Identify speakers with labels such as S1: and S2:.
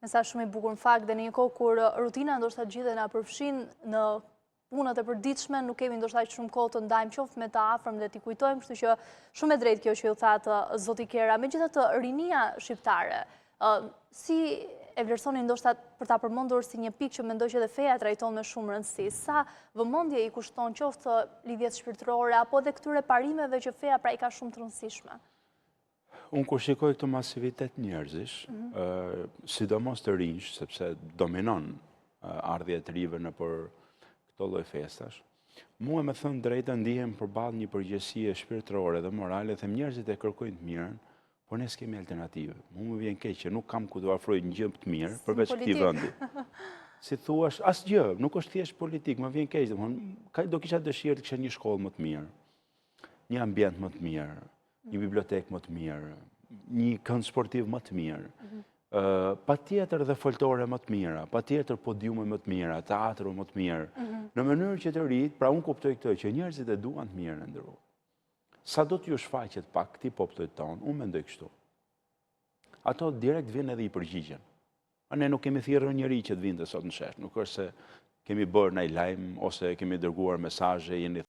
S1: mesazh shumë i bukur në fakt, dhe në një kohë kur rutina ndoshta gjithë na përfshin në punët e përditshme, nuk kemi ndoshta aq shumë kohë të ndajmë qoftë me të afërm dhe t'i kujtojmë, kështu që shumë e drejtë kjo që ju thatë zoti Kera. Megjithatë, rinia shqiptare, si e vlerësoni ndoshta për ta përmendur si një pikë që mendoj që edhe feja trajton me shumë rëndësi, sa vëmendje i kushton qoftë lidhjes shpirtërore apo edhe këtyre parimeve që feja pra i ka shumë të rëndësishme?
S2: Unë kur shikoj këtë masivitet njerëzish, sidomos të rinj, sepse dominon ardhja e të rive në për këto lloj festash, mua me thënë drejtë ndihem përballë një përgjegjësie shpirtërore dhe morale, them njerëzit e kërkojnë të mirën, por ne s'kemi alternativë. Mua më vjen keq që nuk kam ku të afroj një gjë të mirë përveç këtij vendi. Si thuash, asgjë, nuk është thjesht politik, më vjen keq, domthonë, do kisha dëshirë të kisha një shkollë më të mirë, një ambient më të mirë, një bibliotekë më të mirë, një kënd sportiv më të mirë, patjetër dhe foltore më të mira, patjetër podiume më të mira, teatro më të mirë, në mënyrë që të rritë, pra unë kuptoj këtë, që njerëzit e duan të mirën e ndërruar. Sa do t'ju shfaqet pak këtij popullit tonë, unë mendoj kështu. Ato direkt vjen edhe i përgjigjen. Ne nuk kemi thirrur njëri që të vinte sot në shesh, nuk është se kemi bërë ndaj lajm ose kemi dërguar mesazhe, jeni